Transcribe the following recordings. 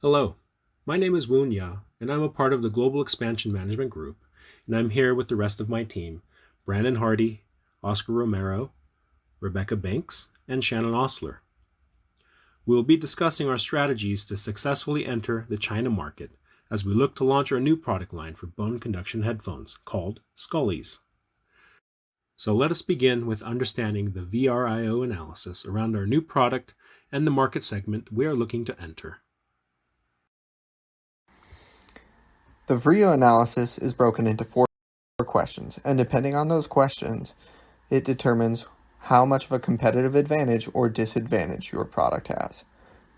Hello, my name is Woon Ya, and I'm a part of the Global Expansion Management Group, and I'm here with the rest of my team Brandon Hardy, Oscar Romero, Rebecca Banks, and Shannon Osler. We will be discussing our strategies to successfully enter the China market as we look to launch our new product line for bone conduction headphones called Skulliez. So let us begin with understanding the VRIO analysis around our new product and the market segment we are looking to enter. The VRIO analysis is broken into four questions, and depending on those questions, it determines how much of a competitive advantage or disadvantage your product has.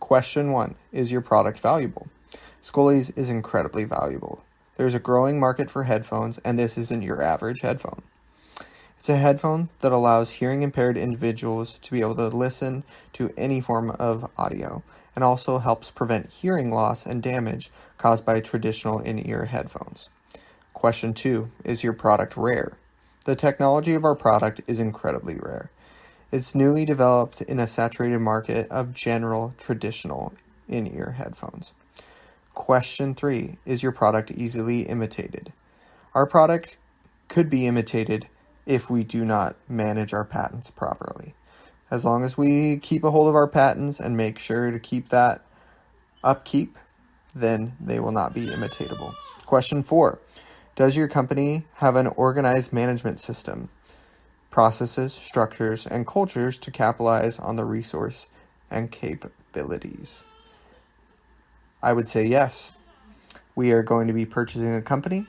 Question 1. Is your product valuable? Skulliez is incredibly valuable. There's a growing market for headphones, and this isn't your average headphone. It's a headphone that allows hearing impaired individuals to be able to listen to any form of audio and also helps prevent hearing loss and damage caused by traditional in-ear headphones. Question 2. Is your product rare? The technology of our product is incredibly rare. It's newly developed in a saturated market of general traditional in-ear headphones. Question 3. Is your product easily imitated? Our product could be imitated if we do not manage our patents properly. As long as we keep a hold of our patents and make sure to keep that upkeep, then they will not be imitatable. Question 4. Does your company have an organized management system, processes, structures, and cultures to capitalize on the resource and capabilities? I would say yes. We are going to be purchasing a company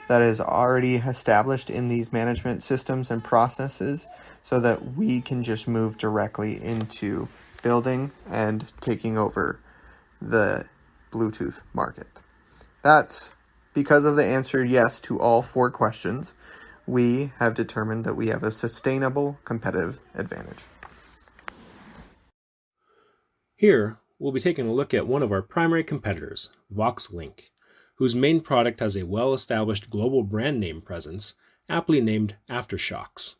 that is already established in these management systems and processes so that we can just move directly into building and taking over the Bluetooth market. That's because of the answer yes to all four questions. We have determined that we have a sustainable competitive advantage. Here, we'll be taking a look at one of our primary competitors, VoxLink, whose main product has a well-established global brand name presence, aptly named Aftershocks.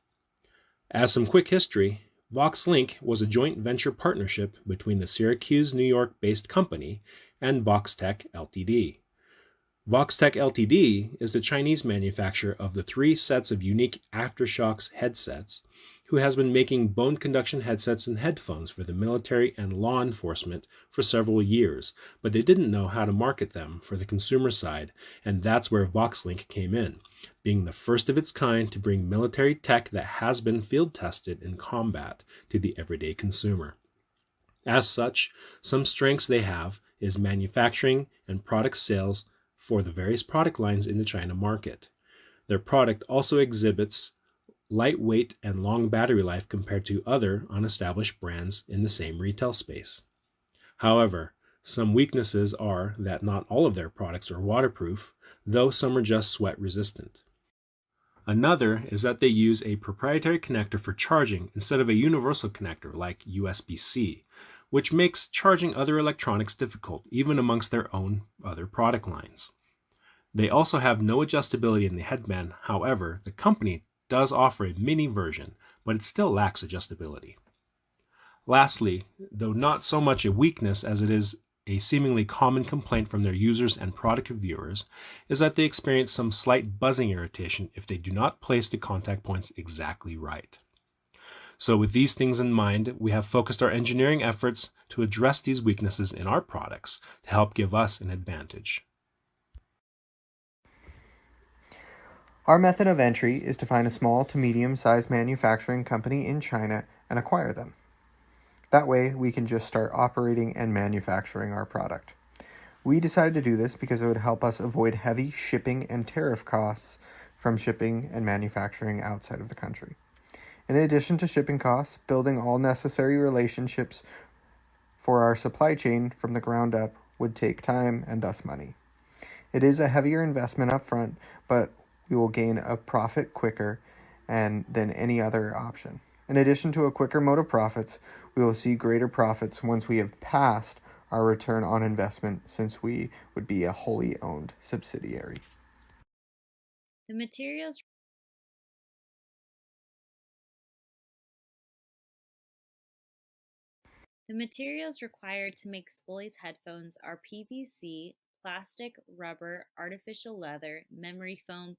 As some quick history, VoxLink was a joint venture partnership between the Syracuse, New York-based company and Voxtech Ltd. Voxtech Ltd. Is the Chinese manufacturer of the three sets of unique Aftershocks headsets, who has been making bone conduction headsets and headphones for the military and law enforcement for several years, but they didn't know how to market them for the consumer side, and that's where VoxLink came in, being the first of its kind to bring military tech that has been field tested in combat to the everyday consumer. As such, some strengths they have is manufacturing and product sales for the various product lines in the China market. Their product also exhibits lightweight and long battery life compared to other unestablished brands in the same retail space. However, some weaknesses are that not all of their products are waterproof, though some are just sweat resistant. Another is that they use a proprietary connector for charging instead of a universal connector like USB-C, which makes charging other electronics difficult even amongst their own other product lines. They also have no adjustability in the headband. However, the company does offer a mini version, but it still lacks adjustability. Lastly, though not so much a weakness as it is a seemingly common complaint from their users and product reviewers, is that they experience some slight buzzing irritation if they do not place the contact points exactly right. So with these things in mind, we have focused our engineering efforts to address these weaknesses in our products to help give us an advantage. Our method of entry is to find a small to medium-sized manufacturing company in China and acquire them. That way, we can just start operating and manufacturing our product. We decided to do this because it would help us avoid heavy shipping and tariff costs from shipping and manufacturing outside of the country. In addition to shipping costs, building all necessary relationships for our supply chain from the ground up would take time and thus money. It is a heavier investment up front, but we will gain a profit quicker than any other option. In addition to a quicker mode of profits, we will see greater profits once we have passed our return on investment, since we would be a wholly owned subsidiary. The materials The materials required to make Skulliez headphones are PVC, plastic, rubber, artificial leather, memory foam,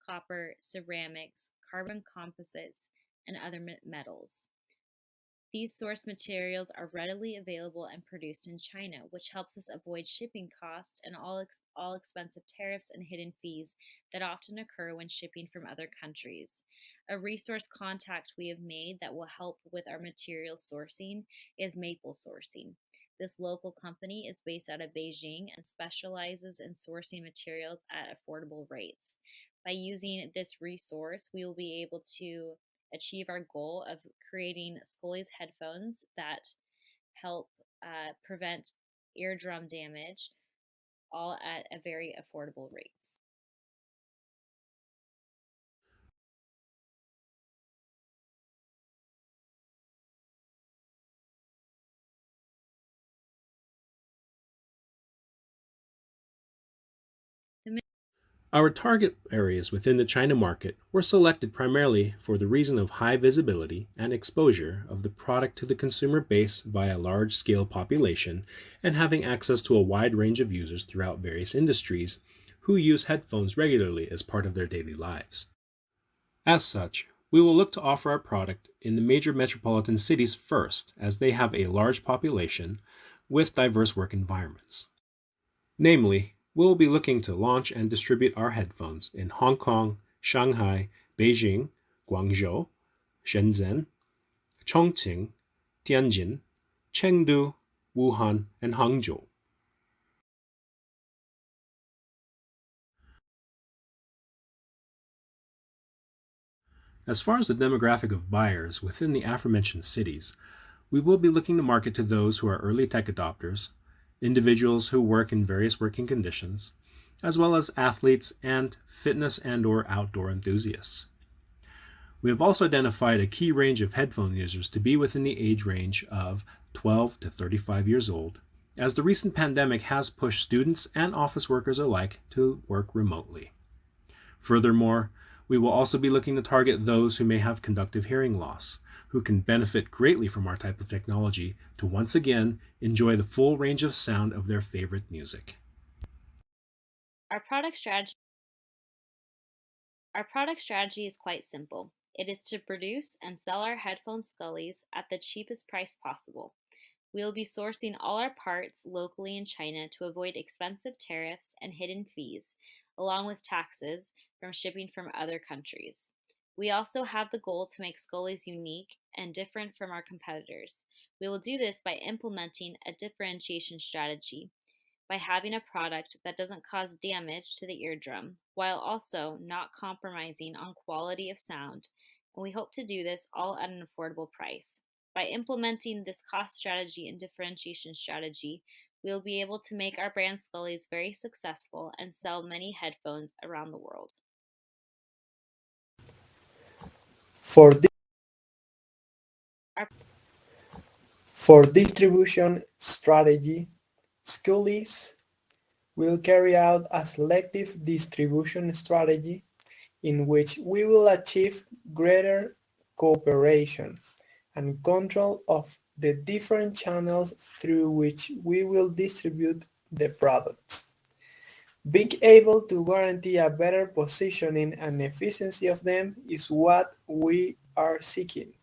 copper, ceramics, carbon composites, and other metals. These source materials are readily available and produced in China, which helps us avoid shipping costs and all expensive tariffs and hidden fees that often occur when shipping from other countries. A resource contact we have made that will help with our material sourcing is Maple Sourcing. This local company is based out of Beijing and specializes in sourcing materials at affordable rates. By using this resource, we will be able to achieve our goal of creating Skulliez headphones that help prevent eardrum damage, all at a very affordable rates. The Our target areas within the China market were selected primarily for the reason of high visibility and exposure of the product to the consumer base via large scale population and having access to a wide range of users throughout various industries who use headphones regularly as part of their daily lives. As such, we will look to offer our product in the major metropolitan cities first, as they have a large population with diverse work environments. Namely, we will be looking to launch and distribute our headphones in Hong Kong, Shanghai, Beijing, Guangzhou, Shenzhen, Chongqing, Tianjin, Chengdu, Wuhan, and Hangzhou. As far as the demographic of buyers within the aforementioned cities, we will be looking to market to those who are early tech adopters, individuals who work in various working conditions, as well as athletes and fitness and/or outdoor enthusiasts. We have also identified a key range of headphone users to be within the age range of 12 to 35 years old, as the recent pandemic has pushed students and office workers alike to work remotely. Furthermore, we will also be looking to target those who may have conductive hearing loss, who can benefit greatly from our type of technology to once again enjoy the full range of sound of their favorite music. Our product strategy Our product strategy is quite simple. It is to produce and sell our headphone Skulliez at the cheapest price possible. We will be sourcing all our parts locally in China to avoid expensive tariffs and hidden fees, along with taxes from shipping from other countries. We also have the goal to make Skulliez unique and different from our competitors. We will do this by implementing a differentiation strategy by having a product that doesn't cause damage to the eardrum while also not compromising on quality of sound, and we hope to do this all at an affordable price. By implementing this cost strategy and differentiation strategy, we will be able to make our brand Skulliez very successful and sell many headphones around the world. For, di- Our for distribution strategy, Skulliez will carry out a selective distribution strategy in which we will achieve greater cooperation and control of the different channels through which we will distribute the products. Being able to guarantee a better positioning and efficiency of them is what we are seeking.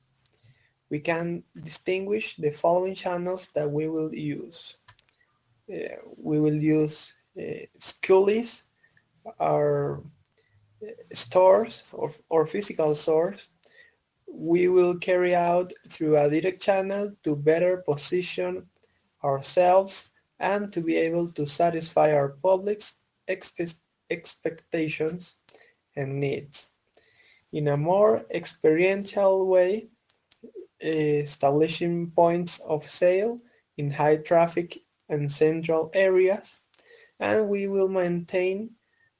We can distinguish the following channels that we will use. We will use Skulliez, our stores or physical stores. We will carry out through a direct channel to better position ourselves and to be able to satisfy our public's expectations and needs. In a more experiential way, establishing points of sale in high traffic and central areas, and we will maintain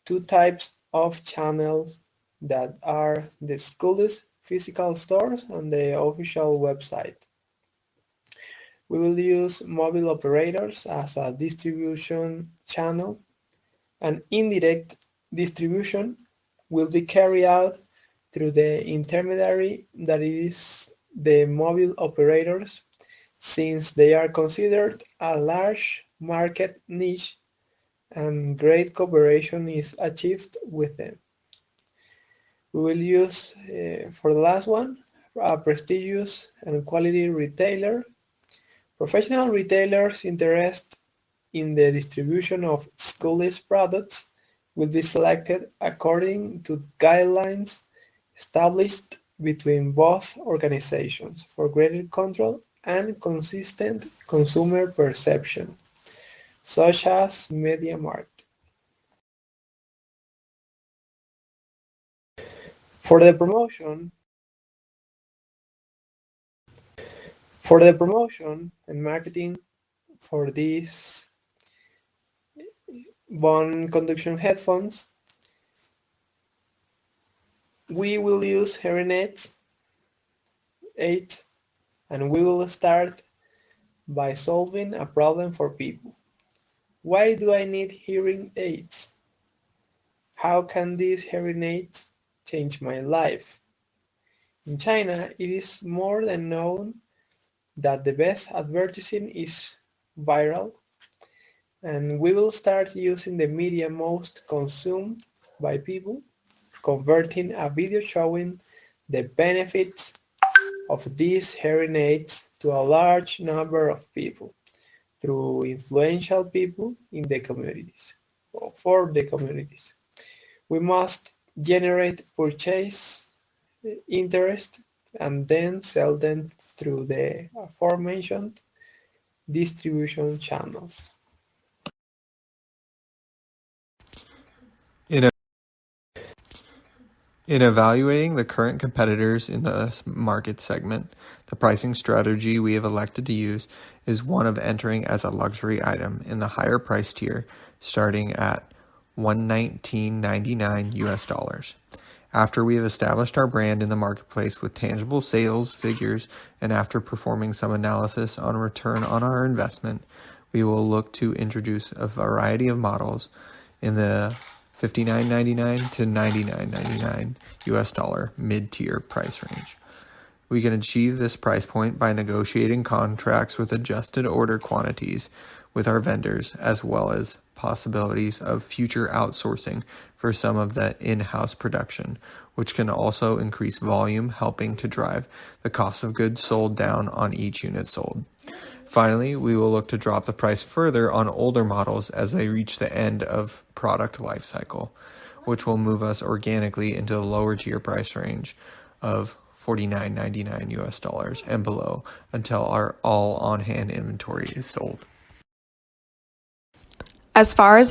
two types of channels that are the Skulliez physical stores and the official website. We will use mobile operators as a distribution channel, and indirect distribution will be carried out through the intermediary that is the mobile operators, since they are considered a large market niche and great cooperation is achieved with them. We will use, for the last one, a prestigious and quality retailer. Professional retailers interested in the distribution of Skulliez products will be selected according to guidelines established between both organizations for greater control and consistent consumer perception, such as MediaMarkt. For the promotion and marketing for these Bone Conduction headphones, we will use hearing aids, and we will start by solving a problem for people. Why do I need hearing aids? How can these hearing aids change my life? In China, it is more than known that the best advertising is viral, and we will start using the media most consumed by people, converting a video showing the benefits of these hearing aids to a large number of people through influential people in the communities or for the communities. We must generate purchase interest and then sell them through the aforementioned distribution channels. In, in evaluating the current competitors in the market segment, the pricing strategy we have elected to use is one of entering as a luxury item in the higher price tier, starting at $119.99 US. After we have established our brand in the marketplace with tangible sales figures and after performing some analysis on return on our investment, we will look to introduce a variety of models in the $59.99 to $99.99 US mid-tier price range. We can achieve this price point by negotiating contracts with adjusted order quantities with our vendors, as well as possibilities of future outsourcing for some of the in-house production, which can also increase volume, helping to drive the cost of goods sold down on each unit sold. Finally, we will look to drop the price further on older models as they reach the end of product life cycle, which will move us organically into the lower tier price range of $49.99 US and below until our all on-hand inventory is sold. As far as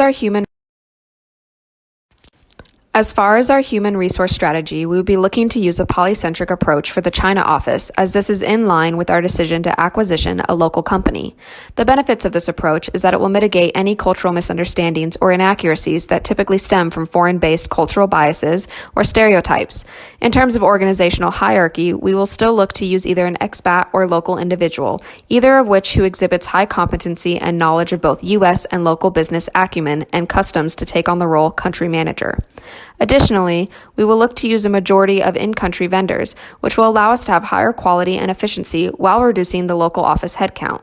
our human resource strategy, we will be looking to use a polycentric approach for the China office, as this is in line with our decision to acquisition a local company. The benefits of this approach is that it will mitigate any cultural misunderstandings or inaccuracies that typically stem from foreign-based cultural biases or stereotypes. In terms of organizational hierarchy, we will still look to use either an expat or local individual, either of which who exhibits high competency and knowledge of both U.S. and local business acumen and customs to take on the role country manager. Additionally, we will look to use a majority of in-country vendors, which will allow us to have higher quality and efficiency while reducing the local office headcount.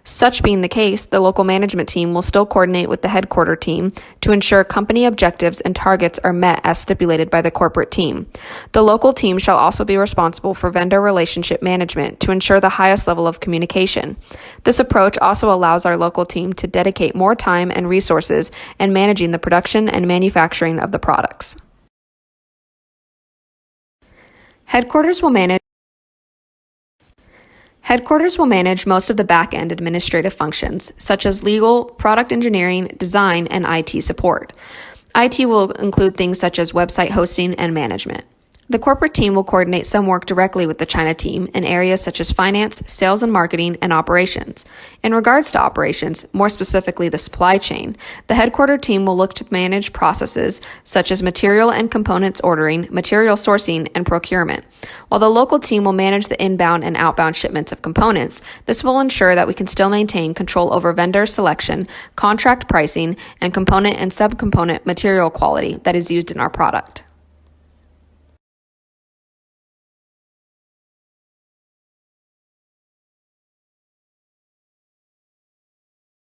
Such being the case, the local management team will still coordinate with the headquarter team to ensure company objectives and targets are met as stipulated by the corporate team. The local team shall also be responsible for vendor relationship management to ensure the highest level of communication. This approach also allows our local team to dedicate more time and resources in managing the production and manufacturing of the products. Headquarters will manage most of the back-end administrative functions, such as legal, product engineering, design, and IT support. IT will include things such as website hosting and management. The corporate team will coordinate some work directly with the China team in areas such as finance, sales and marketing, and operations. In regards to operations, more specifically the supply chain, the headquarter team will look to manage processes such as material and components ordering, material sourcing, and procurement. While the local team will manage the inbound and outbound shipments of components, this will ensure that we can still maintain control over vendor selection, contract pricing, and component and subcomponent material quality that is used in our product.